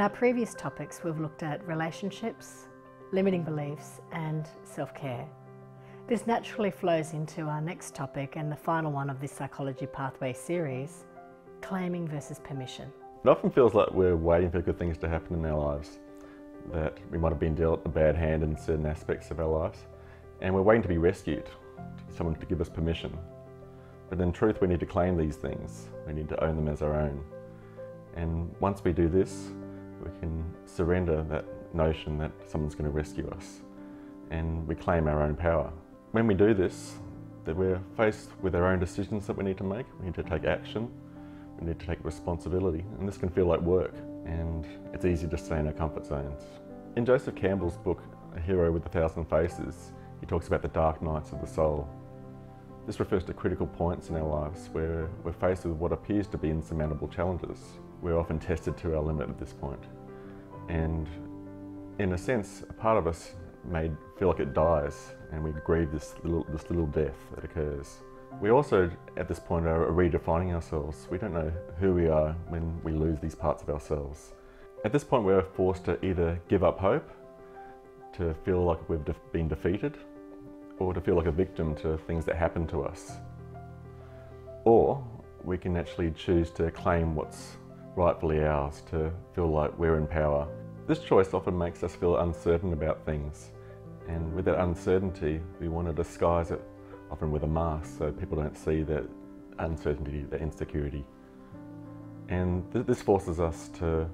our previous topics, we've looked at relationships, limiting beliefs, and self-care. This naturally flows into our next topic and the final one of this Psychology Pathway series, claiming versus permission. It often feels like we're waiting for good things to happen in our lives, that we might have been dealt a bad hand in certain aspects of our lives, and we're waiting to be rescued, someone to give us permission. But in truth, we need to claim these things. We need to own them as our own. And once we do this, we can surrender that notion that someone's going to rescue us, and we claim our own power. When we do this, that we're faced with our own decisions that we need to make. We need to take action, we need to take responsibility, and this can feel like work, and it's easy to stay in our comfort zones. In Joseph Campbell's book, A Hero with a Thousand Faces, he talks about the dark nights of the soul. This refers to critical points in our lives where we're faced with what appears to be insurmountable challenges. We're often tested to our limit at this point. And in a sense, a part of us may feel like it dies, and we grieve this little death that occurs. We also, at this point, are redefining ourselves. We don't know who we are when we lose these parts of ourselves. At this point, we're forced to either give up hope, to feel like we've been defeated, or to feel like a victim to things that happen to us. Or we can actually choose to claim what's rightfully ours, to feel like we're in power. This choice often makes us feel uncertain about things, and with that uncertainty we want to disguise it often with a mask so people don't see that uncertainty, that insecurity. And this forces us to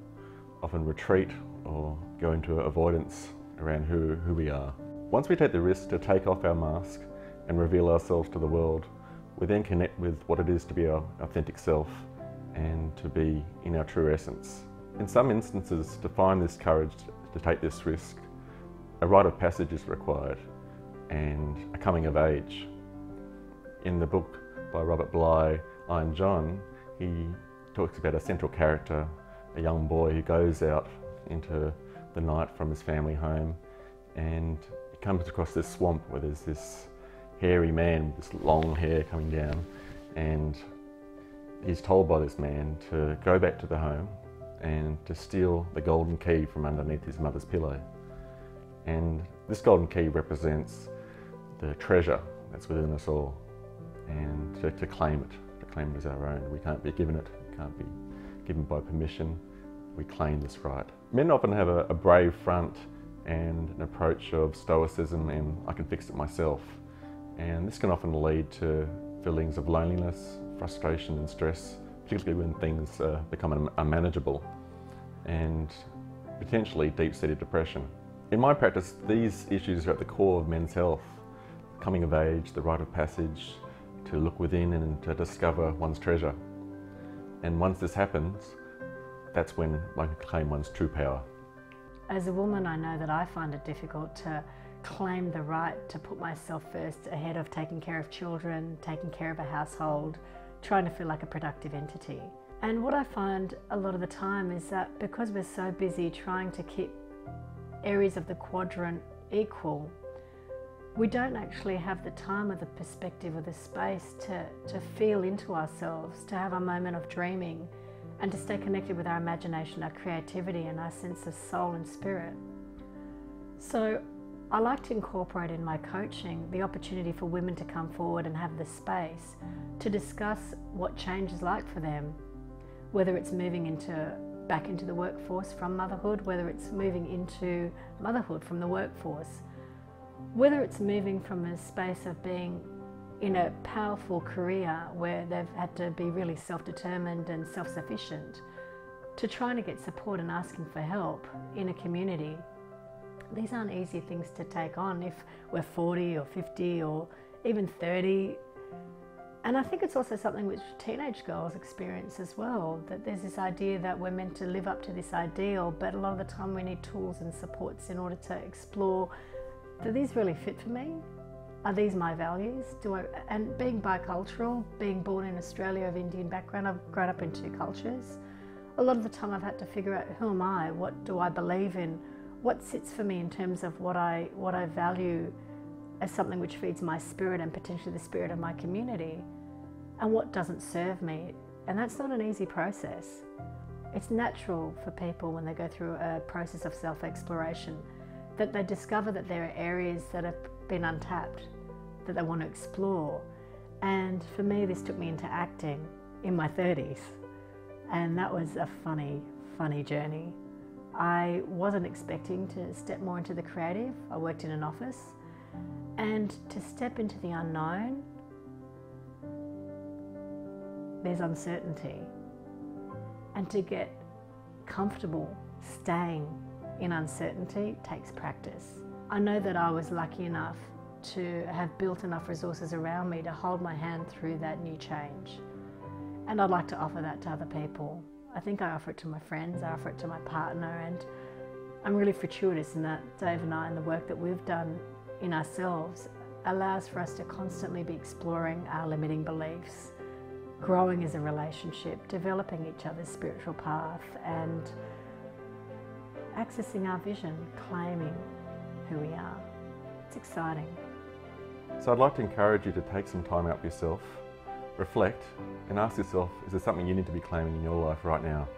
often retreat or go into avoidance around who we are. Once we take the risk to take off our mask and reveal ourselves to the world, we then connect with what it is to be our authentic self and to be in our true essence. In some instances, to find this courage to take this risk, a rite of passage is required and a coming of age. In the book by Robert Bly, I and John, he talks about a central character, a young boy who goes out into the night from his family home, and he comes across this swamp where there's this hairy man with this long hair coming down, and he's told by this man to go back to the home and to steal the golden key from underneath his mother's pillow. And this golden key represents the treasure that's within us all, and to claim it as our own. We can't be given it, it can't be given by permission. We claim this right. Men often have a brave front and an approach of stoicism and I can fix it myself. And this can often lead to feelings of loneliness, frustration and stress, particularly when things become unmanageable, and potentially deep-seated depression. In my practice, these issues are at the core of men's health. Coming of age, the rite of passage, to look within and to discover one's treasure. And once this happens, that's when one can claim one's true power. As a woman, I know that I find it difficult to claim the right to put myself first ahead of taking care of children, taking care of a household, trying to feel like a productive entity. And what I find a lot of the time is that because we're so busy trying to keep areas of the quadrant equal, we don't actually have the time or the perspective or the space to feel into ourselves, to have a moment of dreaming, and to stay connected with our imagination, our creativity, and our sense of soul and spirit. So I like to incorporate in my coaching the opportunity for women to come forward and have the space to discuss what change is like for them, whether it's moving back into the workforce from motherhood, whether it's moving into motherhood from the workforce, whether it's moving from a space of being in a powerful career where they've had to be really self-determined and self-sufficient, to trying to get support and asking for help in a community. These aren't easy things to take on if we're 40 or 50 or even 30. And I think it's also something which teenage girls experience as well, that there's this idea that we're meant to live up to this ideal, but a lot of the time we need tools and supports in order to explore, do these really fit for me? Are these my values? And being bicultural, being born in Australia of Indian background, I've grown up in two cultures. A lot of the time I've had to figure out, who am I? What do I believe in? What sits for me in terms of what I value as something which feeds my spirit and potentially the spirit of my community, and what doesn't serve me. And that's not an easy process. It's natural for people when they go through a process of self-exploration that they discover that there are areas that have been untapped, that they want to explore. And for me, this took me into acting in my 30s. And that was a funny journey. I wasn't expecting to step more into the creative. I worked in an office. And to step into the unknown, there's uncertainty. And to get comfortable staying in uncertainty takes practice. I know that I was lucky enough to have built enough resources around me to hold my hand through that new change. And I'd like to offer that to other people. I think I offer it to my friends, I offer it to my partner, and I'm really fortuitous in that Dave and I and the work that we've done in ourselves allows for us to constantly be exploring our limiting beliefs, growing as a relationship, developing each other's spiritual path, and accessing our vision, claiming who we are. It's exciting. So I'd like to encourage you to take some time out for yourself, reflect, and ask yourself, is there something you need to be claiming in your life right now?